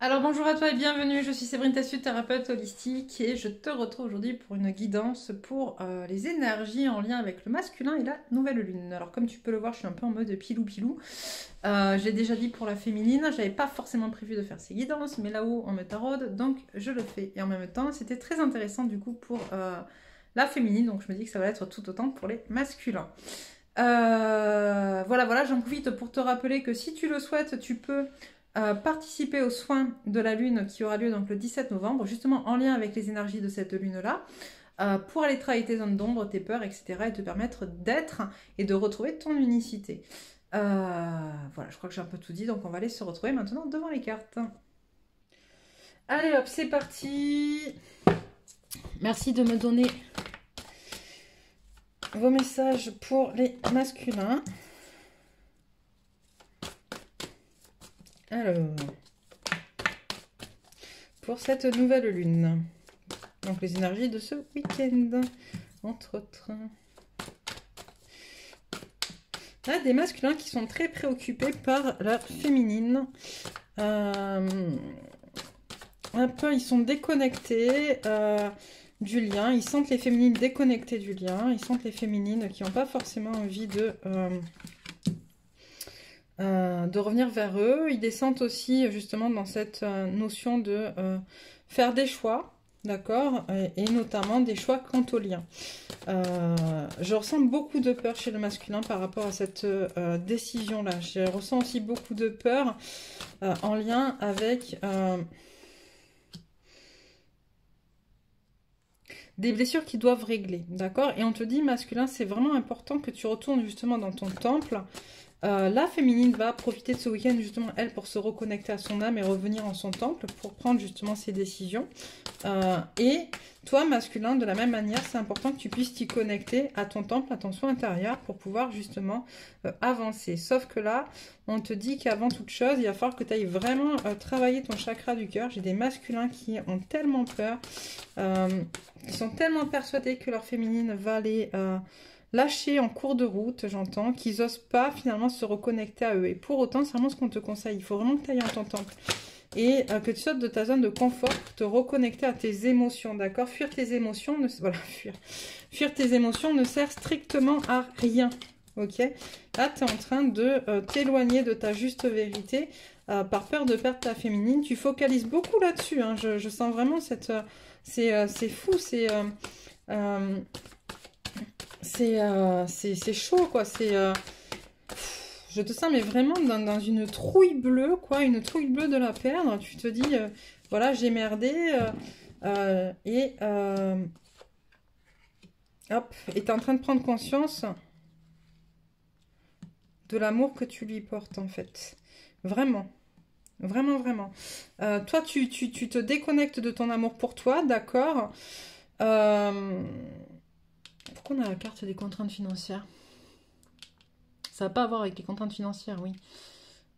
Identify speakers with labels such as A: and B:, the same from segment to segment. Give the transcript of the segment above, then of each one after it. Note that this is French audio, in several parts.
A: Alors bonjour à toi et bienvenue, je suis Séverine Tassu, thérapeute holistique et je te retrouve aujourd'hui pour une guidance pour les énergies en lien avec le masculin et la nouvelle lune. Alors comme tu peux le voir, je suis un peu en mode pilou-pilou. J'ai déjà dit pour la féminine, j'avais pas forcément prévu de faire ces guidances, mais là-haut on me taraude, donc je le fais. Et en même temps, c'était très intéressant du coup pour la féminine, donc je me dis que ça va être tout autant pour les masculins. Voilà, j'en profite pour te rappeler que si tu le souhaites, tu peux participer aux soins de la lune qui aura lieu donc le 17 novembre, justement en lien avec les énergies de cette lune-là, pour aller travailler tes zones d'ombre, tes peurs, etc. et te permettre d'être et de retrouver ton unicité. Voilà, je crois que j'ai un peu tout dit, donc on va aller se retrouver maintenant devant les cartes. Allez hop, c'est parti. Merci de me donner vos messages pour les masculins. Alors, pour cette nouvelle lune, donc les énergies de ce week-end, entre autres. Là, des masculins qui sont très préoccupés par la féminine. Un peu, ils sont déconnectés du lien. Ils sentent les féminines déconnectées du lien. Ils sentent les féminines qui n'ont pas forcément envie de revenir vers eux. Ils descendent aussi justement dans cette notion de faire des choix, d'accord, et notamment des choix quant au lien. Je ressens beaucoup de peur chez le masculin par rapport à cette décision-là. Je ressens aussi beaucoup de peur en lien avec des blessures qui doivent régler, d'accord. Et on te dit, masculin, c'est vraiment important que tu retournes justement dans ton temple. La féminine va profiter de ce week-end justement, elle, pour se reconnecter à son âme et revenir en son temple pour prendre justement ses décisions. Et toi, masculin, de la même manière, c'est important que tu puisses t'y connecter à ton temple, à ton soi intérieur pour pouvoir justement avancer. Sauf que là, on te dit qu'avant toute chose, il va falloir que tu ailles vraiment travailler ton chakra du cœur. J'ai des masculins qui ont tellement peur, qui sont tellement persuadés que leur féminine va les lâcher en cours de route, j'entends, qu'ils n'osent pas finalement se reconnecter à eux. Et pour autant, c'est vraiment ce qu'on te conseille. Il faut vraiment que tu ailles en ton temple. Et que tu sortes de ta zone de confort pour te reconnecter à tes émotions, d'accord. Fuir tes émotions, voilà, fuir tes émotions ne sert strictement à rien, ok. Là, tu es en train de t'éloigner de ta juste vérité par peur de perdre ta féminine. Tu focalises beaucoup là-dessus, hein. Je sens vraiment cette... c'est fou, c'est chaud, quoi. Je te sens, mais vraiment dans une trouille bleue, quoi. Une trouille bleue de la perdre. Tu te dis, voilà, j'ai merdé. Hop, et tu es en train de prendre conscience de l'amour que tu lui portes, en fait. Vraiment. Vraiment, vraiment. Toi, tu te déconnectes de ton amour pour toi, d'accord. Pourquoi on a la carte des contraintes financières? Ça va pas à voir avec les contraintes financières, oui.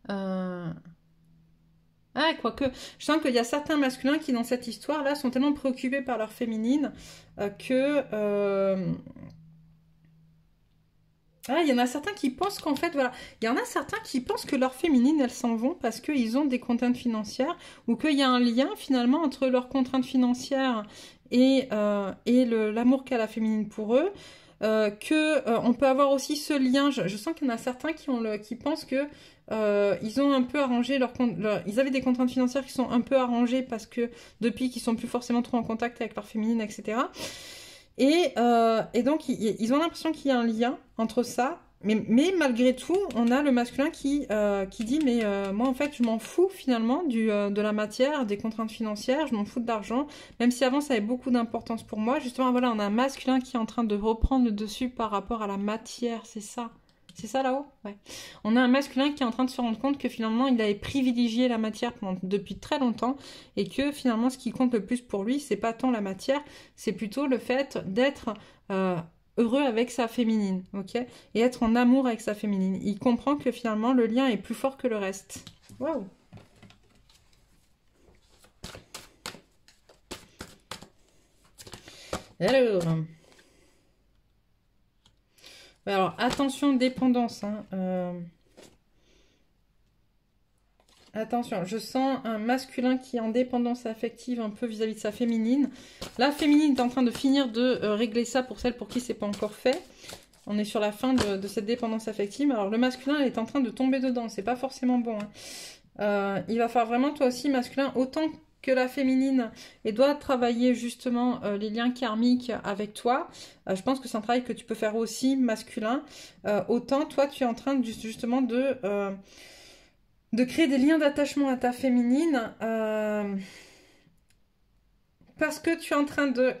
A: Ah, quoique, je sens qu'il y a certains masculins qui, dans cette histoire-là, sont tellement préoccupés par leur féminine que... Ah, il y en a certains qui pensent qu'en fait, voilà, il y en a certains qui pensent que leurs féminines, elles s'en vont parce qu'ils ont des contraintes financières ou qu'il y a un lien finalement entre leurs contraintes financières et l'amour qu'a la féminine pour eux. On peut avoir aussi ce lien. Je sens qu'il y en a certains qui pensent que ils ont un peu arrangé ils avaient des contraintes financières qui sont un peu arrangées parce que depuis qu'ils sont plus forcément trop en contact avec leur féminine, etc. Et donc, ils ont l'impression qu'il y a un lien entre ça. Mais malgré tout, on a le masculin qui dit, mais moi, en fait, je m'en fous finalement de la matière, des contraintes financières, je m'en fous de l'argent, même si avant, ça avait beaucoup d'importance pour moi. Justement, voilà, on a un masculin qui est en train de reprendre le dessus par rapport à la matière, c'est ça. C'est ça là-haut? Ouais. On a un masculin qui est en train de se rendre compte que finalement, il avait privilégié la matière depuis très longtemps et que finalement, ce qui compte le plus pour lui, c'est pas tant la matière, c'est plutôt le fait d'être heureux avec sa féminine, ok? Et être en amour avec sa féminine. Il comprend que finalement, le lien est plus fort que le reste. Waouh! Alors, attention, dépendance, hein. Attention, je sens un masculin qui est en dépendance affective un peu vis-à-vis de sa féminine. La féminine est en train de finir de régler ça pour celle pour qui c'est pas encore fait. On est sur la fin de cette dépendance affective. Alors le masculin est en train de tomber dedans, c'est pas forcément bon. Hein. Il va falloir vraiment toi aussi masculin, autant que la féminine, et doit travailler justement les liens karmiques avec toi. Je pense que c'est un travail que tu peux faire aussi masculin. Autant toi tu es en train justement de créer des liens d'attachement à ta féminine parce que tu es en train de...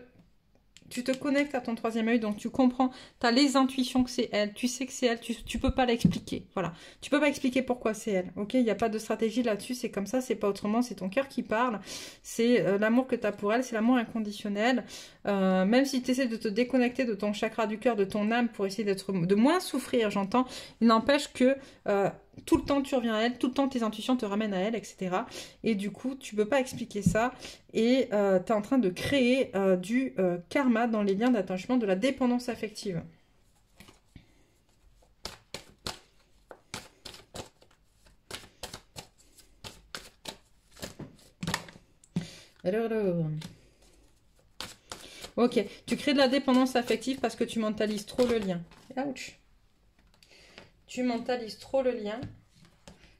A: Tu te connectes à ton troisième œil, donc tu comprends, tu as les intuitions que c'est elle, tu sais que c'est elle, tu peux pas l'expliquer, voilà. Tu peux pas expliquer pourquoi c'est elle, ok? Il n'y a pas de stratégie là-dessus, c'est comme ça, c'est pas autrement, c'est ton cœur qui parle, c'est l'amour que tu as pour elle, c'est l'amour inconditionnel. Même si tu essaies de te déconnecter de ton chakra du cœur, de ton âme, pour essayer de moins souffrir, j'entends, il n'empêche que tout le temps tu reviens à elle, tout le temps tes intuitions te ramènent à elle, etc. Et du coup, tu peux pas expliquer ça. Et tu es en train de créer du karma dans les liens d'attachement, de la dépendance affective. Alors. Ok, tu crées de la dépendance affective parce que tu mentalises trop le lien. Ouch. Tu mentalises trop le lien.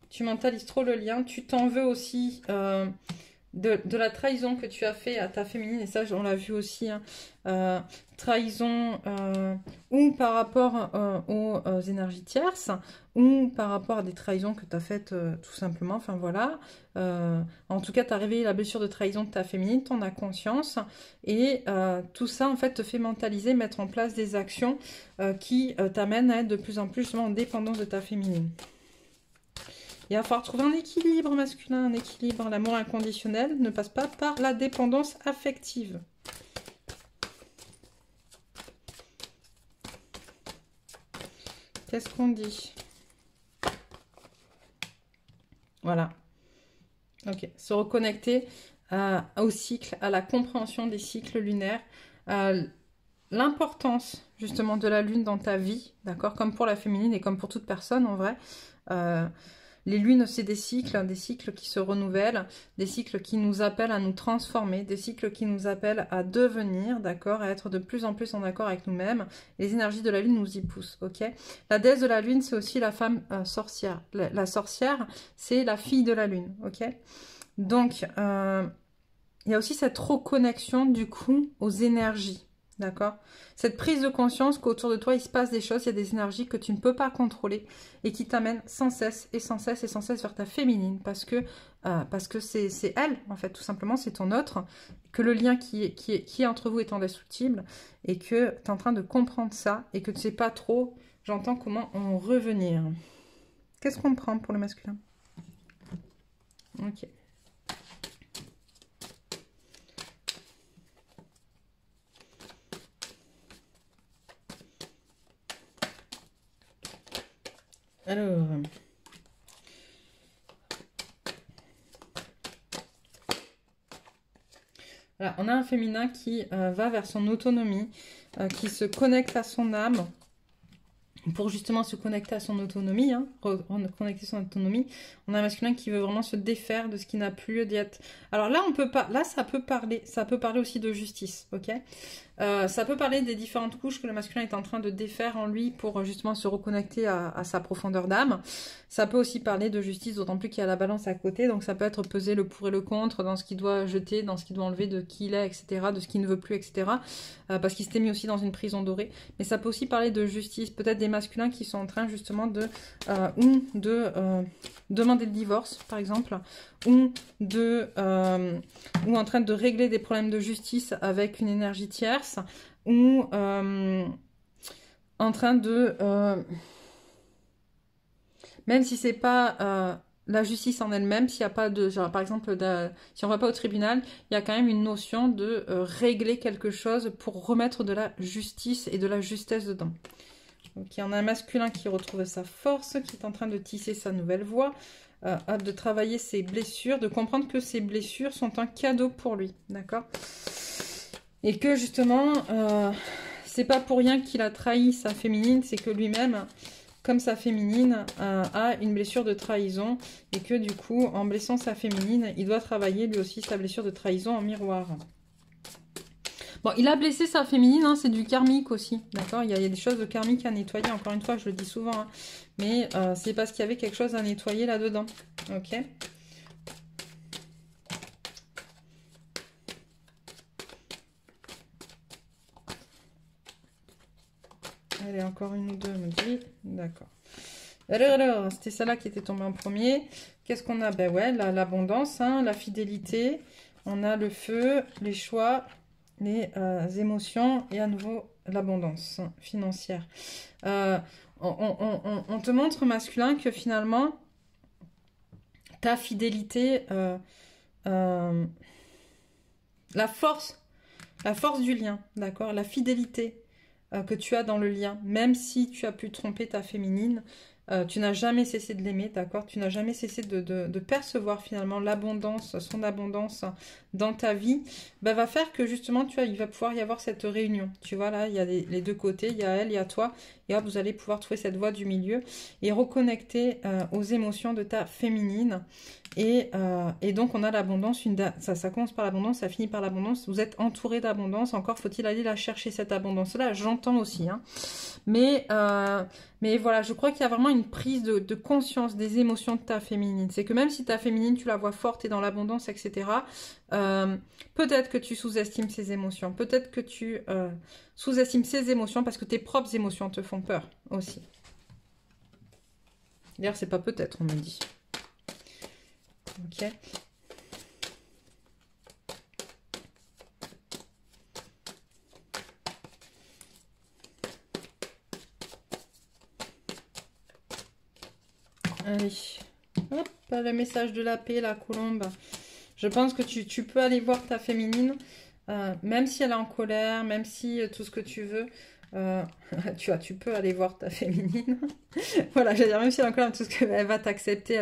A: Tu mentalises trop le lien. Tu t'en veux aussi de la trahison que tu as fait à ta féminine. Et ça, on l'a vu aussi. Hein. Trahison ou par rapport aux énergies tierces ou par rapport à des trahisons que tu as faites tout simplement. Enfin voilà. En tout cas, tu as réveillé la blessure de trahison de ta féminine. Tu en as conscience. Et tout ça, en fait, te fait mentaliser, mettre en place des actions qui t'amènent à être de plus en plus justement, en dépendance de ta féminine. Il va falloir trouver un équilibre masculin, un équilibre. L'amour inconditionnel ne passe pas par la dépendance affective. Qu'est-ce qu'on dit? Voilà. Ok. Se reconnecter au cycle, à la compréhension des cycles lunaires. L'importance justement de la lune dans ta vie, d'accord? Comme pour la féminine et comme pour toute personne en vrai. Les lunes, c'est des cycles qui se renouvellent, des cycles qui nous appellent à nous transformer, des cycles qui nous appellent à devenir, d'accord, à être de plus en plus en accord avec nous-mêmes. Les énergies de la lune nous y poussent, ok? La déesse de la lune, c'est aussi la femme sorcière. La sorcière, c'est la fille de la lune, ok? Donc, il y a aussi cette reconnexion, du coup, aux énergies. D'accord? Cette prise de conscience qu'autour de toi, il se passe des choses, il y a des énergies que tu ne peux pas contrôler et qui t'amènent sans cesse et sans cesse et sans cesse vers ta féminine parce que c'est elle, en fait, tout simplement, c'est ton autre, que le lien qui est entre vous est indestructible et que tu es en train de comprendre ça et que tu ne sais pas trop, j'entends comment en revenir. Qu'est-ce qu'on prend pour le masculin? Ok. Alors, voilà, on a un féminin qui va vers son autonomie, qui se connecte à son âme pour justement se connecter à son autonomie, hein, reconnecter son autonomie. On a un masculin qui veut vraiment se défaire de ce qui n'a plus lieu d'être. Alors là, on peut pas, là ça peut parler aussi de justice, ok? Ça peut parler des différentes couches que le masculin est en train de défaire en lui pour justement se reconnecter à sa profondeur d'âme. Ça peut aussi parler de justice, d'autant plus qu'il y a la balance à côté. Donc ça peut être peser le pour et le contre dans ce qu'il doit jeter, dans ce qu'il doit enlever de qui il est, etc. De ce qu'il ne veut plus, etc. Parce qu'il s'était mis aussi dans une prison dorée. Mais ça peut aussi parler de justice. Peut-être des masculins qui sont en train justement de demander le divorce, par exemple. Ou en train de régler des problèmes de justice avec une énergie tierce, ou en train de... même si c'est pas la justice en elle-même, s'il n'y a pas de... Genre, par exemple, si on va pas au tribunal, il y a quand même une notion de régler quelque chose pour remettre de la justice et de la justesse dedans. Donc, il y en a un masculin qui retrouve sa force, qui est en train de tisser sa nouvelle voie, de travailler ses blessures, de comprendre que ses blessures sont un cadeau pour lui, d'accord? Et que justement, c'est pas pour rien qu'il a trahi sa féminine, c'est que lui-même, comme sa féminine a une blessure de trahison et que du coup, en blessant sa féminine, il doit travailler lui aussi sa blessure de trahison en miroir. Bon, il a blessé sa féminine, hein, c'est du karmique aussi, d'accord, il y a des choses de karmique à nettoyer, encore une fois, je le dis souvent, hein, mais c'est parce qu'il y avait quelque chose à nettoyer là-dedans, ok. Allez, encore une ou deux, me dit, d'accord. Alors c'était celle-là qui était tombée en premier. Qu'est-ce qu'on a? Ben ouais, l'abondance, hein, la fidélité, on a le feu, les choix, les émotions et à nouveau l'abondance financière. On te montre, masculin, que finalement, ta fidélité, la force du lien, d'accord, la fidélité que tu as dans le lien, même si tu as pu tromper ta féminine, tu n'as jamais cessé de l'aimer, d'accord, tu n'as jamais cessé de percevoir finalement l'abondance, son abondance dans ta vie, bah, va faire que justement, tu vois, il va pouvoir y avoir cette réunion, tu vois, là, il y a les deux côtés, il y a elle, il y a toi, et hop, vous allez pouvoir trouver cette voie du milieu et reconnecter aux émotions de ta féminine. Et donc, on a l'abondance, ça commence par l'abondance, ça finit par l'abondance. Vous êtes entouré d'abondance, encore faut-il aller la chercher, cette abondance-là, j'entends aussi. Hein. Mais voilà, je crois qu'il y a vraiment une prise de conscience des émotions de ta féminine. C'est que même si ta féminine, tu la vois forte et dans l'abondance, etc., peut-être que tu sous-estimes ses émotions. Peut-être que tu sous-estimes ses émotions parce que tes propres émotions te font peur aussi. D'ailleurs, c'est pas peut-être, on me dit. Ok. Allez. Hop, le message de la paix, la colombe. Je pense que tu peux aller voir ta féminine, même si elle est en colère, même si tout ce que tu veux. Tu peux aller voir ta féminine. Voilà, j'allais dire, même si elle est en colère, tout ce qu'elle va t'accepter,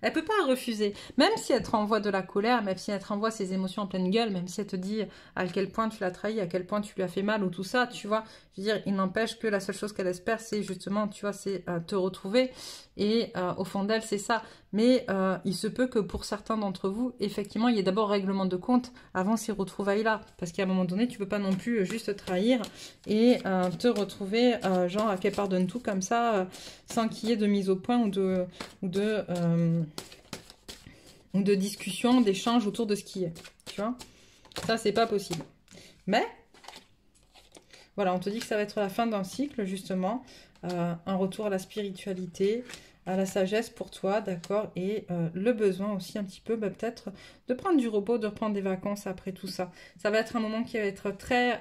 A: elle peut pas refuser. Même si elle te renvoie de la colère, même si elle te renvoie ses émotions en pleine gueule, même si elle te dit à quel point tu l'as trahi, à quel point tu lui as fait mal ou tout ça, tu vois. Je veux dire, il n'empêche que la seule chose qu'elle espère, c'est justement, tu vois, c'est te retrouver. Et au fond d'elle, c'est ça. Mais il se peut que pour certains d'entre vous, effectivement, il y ait d'abord règlement de compte avant ces retrouvailles-là. Parce qu'à un moment donné, tu peux pas non plus juste trahir et te retrouver, genre, qu'elle pardonne tout comme ça, sans qu'il y ait de mise au point ou de discussion, d'échange autour de ce qui est. Tu vois, ça, c'est pas possible. Mais, voilà, on te dit que ça va être la fin d'un cycle, justement, un retour à la spiritualité, à la sagesse pour toi, d'accord, et le besoin aussi un petit peu, bah, peut-être, de prendre du repos, de reprendre des vacances après tout ça. Ça va être un moment qui va être très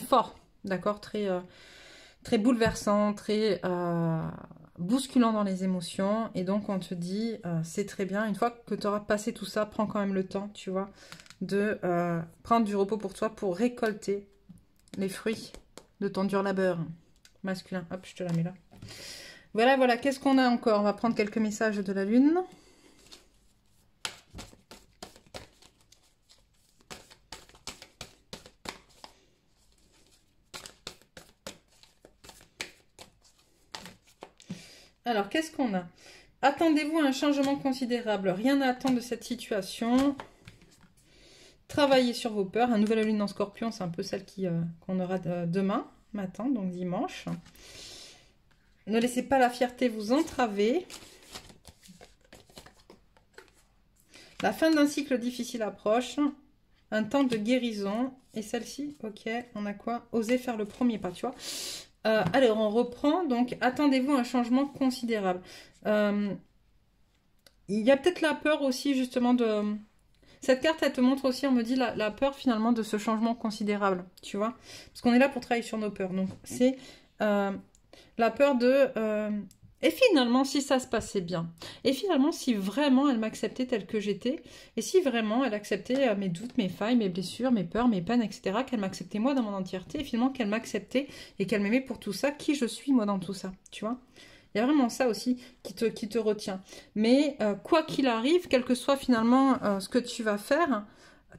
A: fort, d'accord, très bouleversant, très bousculant dans les émotions. Et donc, on te dit, c'est très bien. Une fois que tu auras passé tout ça, prends quand même le temps, tu vois, de prendre du repos pour toi, pour récolter les fruits de ton dur labeur masculin. Hop, je te la mets là. Voilà, voilà. Qu'est-ce qu'on a encore? On va prendre quelques messages de la lune. Alors, qu'est-ce qu'on a? Attendez-vous à un changement considérable. Rien à attendre de cette situation. Travaillez sur vos peurs. Un nouvelle lune en scorpion, c'est un peu celle qu'on aura demain matin, donc dimanche. Ne laissez pas la fierté vous entraver. La fin d'un cycle difficile approche. Un temps de guérison. Et celle-ci, ok, on a quoi? Oser faire le premier pas, tu vois. Alors, on reprend. Donc, attendez-vous à un changement considérable. Il y a peut-être la peur aussi, justement, de... Cette carte, elle te montre aussi, on me dit, la peur, finalement, de ce changement considérable, tu vois. Parce qu'on est là pour travailler sur nos peurs. Donc, c'est la peur de... Et finalement, si ça se passait bien, et finalement, si vraiment elle m'acceptait telle que j'étais, et si vraiment elle acceptait mes doutes, mes failles, mes blessures, mes peurs, mes peines, etc., qu'elle m'acceptait moi dans mon entièreté, et finalement qu'elle m'acceptait et qu'elle m'aimait pour tout ça, qui je suis moi dans tout ça, tu vois. Il y a vraiment ça aussi qui te retient. Mais quoi qu'il arrive, quel que soit finalement ce que tu vas faire,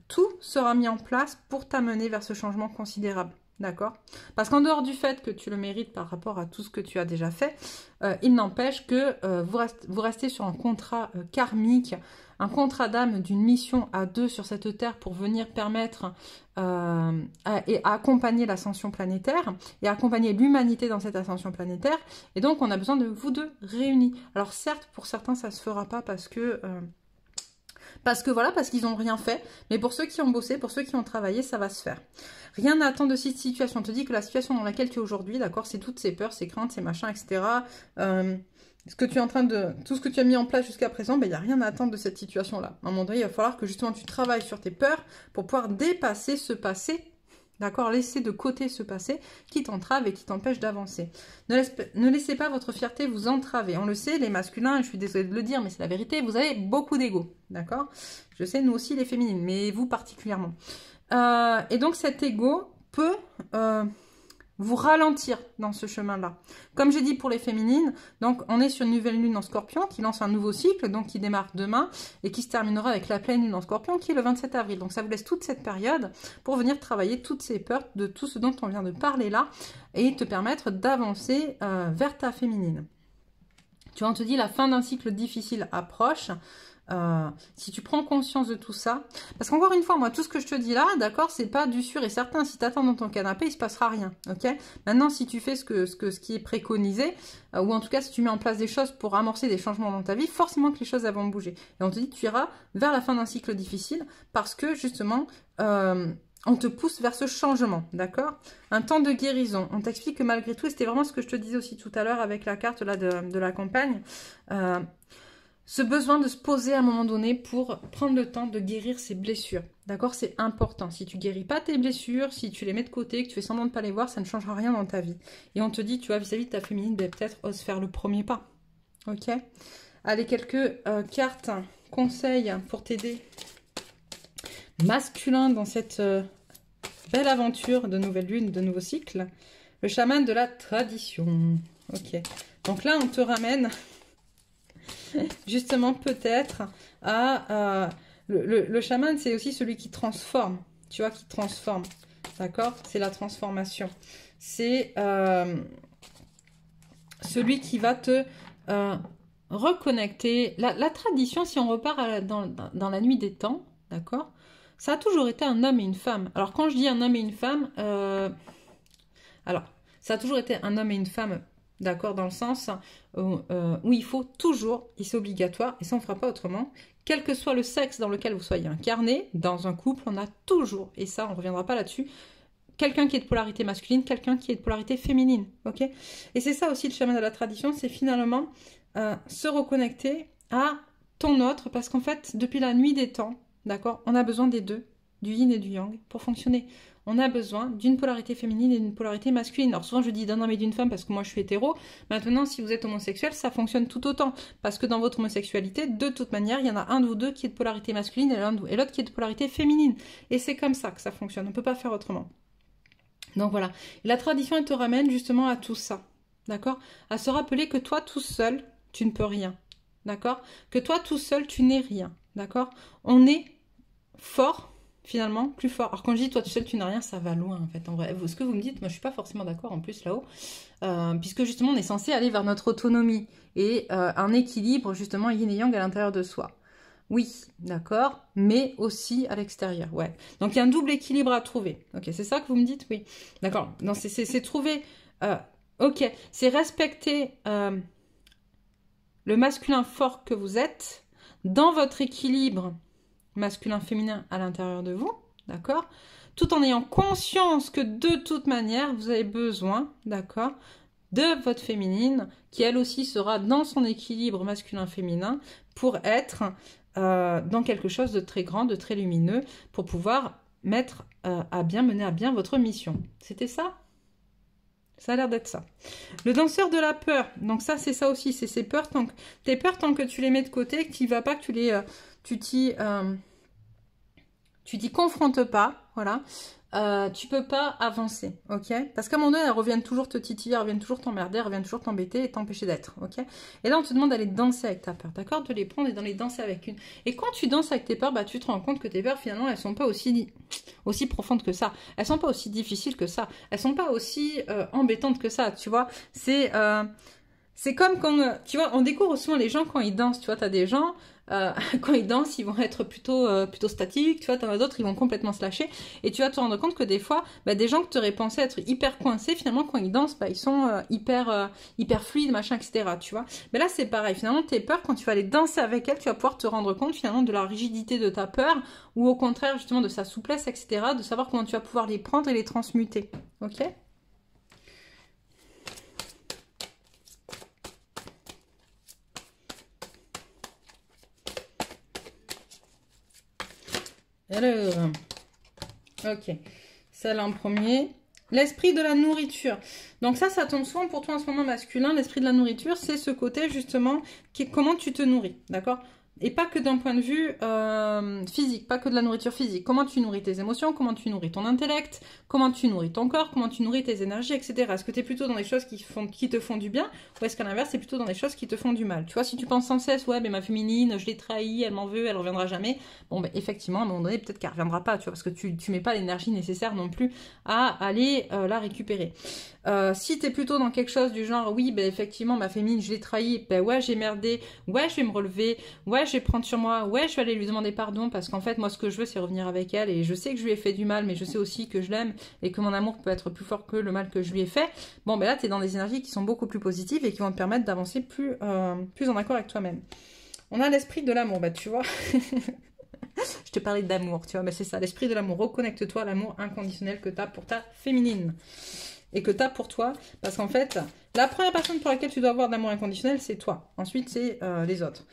A: tout sera mis en place pour t'amener vers ce changement considérable. D'accord? Parce qu'en dehors du fait que tu le mérites par rapport à tout ce que tu as déjà fait, il n'empêche que vous restez sur un contrat karmique, un contrat d'âme d'une mission à deux sur cette terre pour venir permettre et accompagner l'ascension planétaire et accompagner l'humanité dans cette ascension planétaire. Et donc, on a besoin de vous deux réunis. Alors certes, pour certains, ça ne se fera pas parce que voilà, parce qu'ils n'ont rien fait. Mais pour ceux qui ont bossé, pour ceux qui ont travaillé, ça va se faire. Rien n'attend de cette situation. On te dit que la situation dans laquelle tu es aujourd'hui, d'accord, c'est toutes ces peurs, ces craintes, ces machins, etc. Ce que tu es en train de... Tout ce que tu as mis en place jusqu'à présent, ben, il n'y a rien à attendre de cette situation-là. À un moment donné, il va falloir que justement tu travailles sur tes peurs pour pouvoir dépasser ce passé. D'accord, laissez de côté ce passé qui t'entrave et qui t'empêche d'avancer. Ne laissez pas votre fierté vous entraver. On le sait, les masculins, et je suis désolée de le dire, mais c'est la vérité, vous avez beaucoup d'ego. D'accord? Je sais, nous aussi les féminines, mais vous particulièrement. Et donc cet ego peut vous ralentir dans ce chemin-là. Comme j'ai dit pour les féminines, donc on est sur une nouvelle lune en Scorpion qui lance un nouveau cycle, donc qui démarre demain et qui se terminera avec la pleine lune en Scorpion qui est le 27 avril. Donc ça vous laisse toute cette période pour venir travailler toutes ces peurs de tout ce dont on vient de parler là et te permettre d'avancer vers ta féminine. Tu vois, on te dit la fin d'un cycle difficile approche. Si tu prends conscience de tout ça, parce qu'encore une fois, moi, tout ce que je te dis là, d'accord, c'est pas du sûr et certain. Si tu attends dans ton canapé, il se passera rien, ok? Maintenant, si tu fais ce qui est préconisé, ou en tout cas, si tu mets en place des choses pour amorcer des changements dans ta vie, forcément que les choses elles vont bouger. Et on te dit, tu iras vers la fin d'un cycle difficile, parce que justement, on te pousse vers ce changement, d'accord? Un temps de guérison. On t'explique que malgré tout, et c'était vraiment ce que je te disais aussi tout à l'heure avec la carte là de la campagne, ce besoin de se poser à un moment donné pour prendre le temps de guérir ses blessures. D'accord? C'est important. Si tu guéris pas tes blessures, si tu les mets de côté, que tu fais semblant de ne pas les voir, ça ne changera rien dans ta vie. Et on te dit, tu vois, vis-à-vis de ta féminine, ben, peut-être ose faire le premier pas. Ok? Allez, quelques cartes, conseils pour t'aider masculin dans cette belle aventure de nouvelle lune, de nouveau cycle. Le chaman de la tradition. Ok. Donc là, on te ramène... justement peut-être à le chaman, c'est aussi celui qui transforme, tu vois, qui transforme, d'accord, c'est la transformation, c'est celui qui va te reconnecter. La tradition, si on repart dans la nuit des temps, d'accord, ça a toujours été un homme et une femme. Alors quand je dis un homme et une femme, alors ça a toujours été un homme et une femme. D'accord, dans le sens où il faut toujours, et c'est obligatoire, et ça on ne fera pas autrement, quel que soit le sexe dans lequel vous soyez incarné, dans un couple, on a toujours, et ça on ne reviendra pas là-dessus, quelqu'un qui est de polarité masculine, quelqu'un qui est de polarité féminine, ok? Et c'est ça aussi le chemin de la tradition, c'est finalement se reconnecter à ton autre, parce qu'en fait, depuis la nuit des temps, d'accord, on a besoin des deux, du yin et du yang, pour fonctionner. On a besoin d'une polarité féminine et d'une polarité masculine. Alors souvent je dis d'un homme et d'une femme parce que moi je suis hétéro. Maintenant si vous êtes homosexuel, ça fonctionne tout autant. Parce que dans votre homosexualité, de toute manière, il y en a un de vous deux qui est de polarité masculine et l'autre qui est de polarité féminine. Et c'est comme ça que ça fonctionne. On ne peut pas faire autrement. Donc voilà. Et la tradition, elle te ramène justement à tout ça. D'accord? À se rappeler que toi tout seul, tu ne peux rien. D'accord? Que toi tout seul, tu n'es rien. D'accord? On est fort. Finalement, plus fort. Alors quand je dis toi tout seul tu n'as rien, ça va loin en fait. En vrai, ce que vous me dites, moi je suis pas forcément d'accord en plus là-haut, puisque justement on est censé aller vers notre autonomie et un équilibre justement yin et yang à l'intérieur de soi. Oui, d'accord, mais aussi à l'extérieur, ouais. Donc il y a un double équilibre à trouver. Ok, c'est ça que vous me dites, oui. D'accord. Non, c'est trouver. Ok, c'est respecter le masculin fort que vous êtes dans votre équilibre masculin-féminin à l'intérieur de vous, d'accord, tout en ayant conscience que de toute manière, vous avez besoin, d'accord, de votre féminine, qui elle aussi sera dans son équilibre masculin-féminin pour être dans quelque chose de très grand, de très lumineux, pour pouvoir mettre à bien, mener à bien votre mission. C'était ça ? Ça a l'air d'être ça. Le danseur de la peur, donc ça c'est ça aussi, c'est ces peurs, tes peurs tant que tu les mets de côté, que tu ne vas pas, que tu t'y confrontes pas, voilà, tu peux pas avancer, ok? Parce qu'à un moment donné, elles reviennent toujours te titiller, elles reviennent toujours t'emmerder, elles reviennent toujours t'embêter et t'empêcher d'être, ok? Et là, on te demande d'aller danser avec ta peur, d'accord? De les prendre et d'aller danser avec une. Et quand tu danses avec tes peurs, bah, tu te rends compte que tes peurs, finalement, elles sont pas aussi profondes que ça. Elles sont pas aussi difficiles que ça. Elles sont pas aussi embêtantes que ça, tu vois? C'est comme quand, tu vois, on découvre souvent les gens quand ils dansent, tu vois, t'as des gens, quand ils dansent, ils vont être plutôt statiques, tu vois, t'en as d'autres, ils vont complètement se lâcher, et tu vas te rendre compte que des fois, bah, des gens que tu aurais pensé être hyper coincés, finalement, quand ils dansent, bah, ils sont hyper fluides, machin, etc., tu vois. Mais là, c'est pareil, finalement, tes peurs, quand tu vas aller danser avec elles, tu vas pouvoir te rendre compte, finalement, de la rigidité de ta peur, ou au contraire, justement, de sa souplesse, etc., de savoir comment tu vas pouvoir les prendre et les transmuter, ok? Alors, ok, celle-là en premier. L'esprit de la nourriture. Donc ça tombe souvent pour toi en ce moment masculin. L'esprit de la nourriture, c'est ce côté justement, comment tu te nourris, d'accord? Et pas que d'un point de vue physique, pas que de la nourriture physique. Comment tu nourris tes émotions, comment tu nourris ton intellect, comment tu nourris ton corps, comment tu nourris tes énergies, etc. Est-ce que tu es plutôt dans des choses qui te font du bien, ou est-ce qu'à l'inverse, c'est plutôt dans des choses qui te font du mal? Tu vois, si tu penses sans cesse, ouais, mais ma féminine, je l'ai trahie, elle m'en veut, elle reviendra jamais. Bon, ben effectivement, à un moment donné, peut-être qu'elle reviendra pas, tu vois, parce que tu mets pas l'énergie nécessaire non plus à aller la récupérer. Si tu es plutôt dans quelque chose du genre, oui, ben effectivement, ma féminine, je l'ai trahie, ben ouais, j'ai merdé, ouais, je vais me relever, ouais, je vais prendre sur moi, ouais, je vais aller lui demander pardon, parce qu'en fait, moi, ce que je veux, c'est revenir avec elle, et je sais que je lui ai fait du mal, mais je sais aussi que je l'aime, et que mon amour peut être plus fort que le mal que je lui ai fait. Bon, ben là, tu es dans des énergies qui sont beaucoup plus positives, et qui vont te permettre d'avancer plus en accord avec toi-même. On a l'esprit de l'amour, bah tu vois... Je te parlais d'amour, tu vois, mais c'est ça, l'esprit de l'amour. Reconnecte-toi à l'amour inconditionnel que tu as pour ta féminine. Et que tu as pour toi. Parce qu'en fait, la première personne pour laquelle tu dois avoir de l'amour inconditionnel, c'est toi. Ensuite, c'est les autres.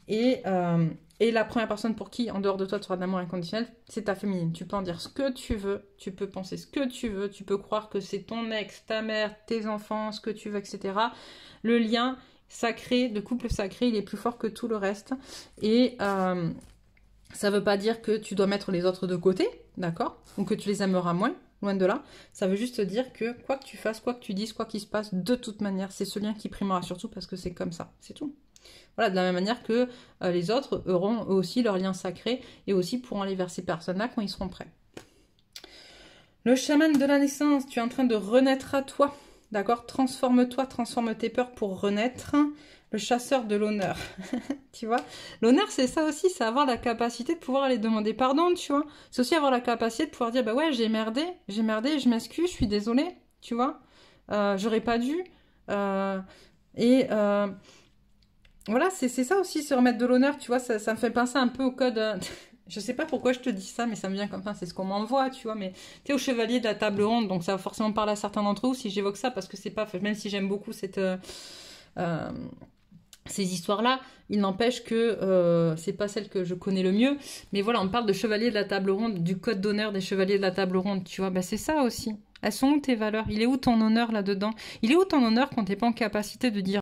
A: Et la première personne pour qui, en dehors de toi, tu auras de l'amour inconditionnel, c'est ta féminine. Tu peux en dire ce que tu veux, tu peux penser ce que tu veux, tu peux croire que c'est ton ex, ta mère, tes enfants, ce que tu veux, etc. Le lien sacré, de couple sacré, il est plus fort que tout le reste. Et... ça ne veut pas dire que tu dois mettre les autres de côté, d'accord? Ou que tu les aimeras moins, loin de là. Ça veut juste dire que quoi que tu fasses, quoi que tu dises, quoi qu'il se passe, de toute manière, c'est ce lien qui primera surtout parce que c'est comme ça, c'est tout. Voilà, de la même manière que les autres auront eux aussi leur lien sacré et aussi pourront aller vers ces personnes-là quand ils seront prêts. Le chaman de la naissance, tu es en train de renaître à toi, d'accord? Transforme-toi, transforme tes peurs pour renaître. Le chasseur de l'honneur, tu vois. L'honneur, c'est ça aussi, c'est avoir la capacité de pouvoir aller demander pardon, tu vois. C'est aussi avoir la capacité de pouvoir dire, bah ouais, j'ai merdé, je m'excuse, je suis désolée, tu vois. J'aurais pas dû. Voilà, c'est ça aussi, se remettre de l'honneur, tu vois. Ça me fait penser un peu au code... Je sais pas pourquoi je te dis ça, mais ça me vient comme ça, c'est ce qu'on m'envoie, tu vois. Mais tu es au chevalier de la table ronde, donc ça va forcément parler à certains d'entre vous si j'évoque ça, parce que c'est pas... Même si j'aime beaucoup ces histoires-là, il n'empêche que c'est pas celle que je connais le mieux. Mais voilà, on parle de chevalier de la table ronde, du code d'honneur des chevaliers de la table ronde, tu vois. Bah, c'est ça aussi. Elles sont où tes valeurs? Il est où ton honneur là-dedans? Il est où ton honneur quand t'es pas en capacité de dire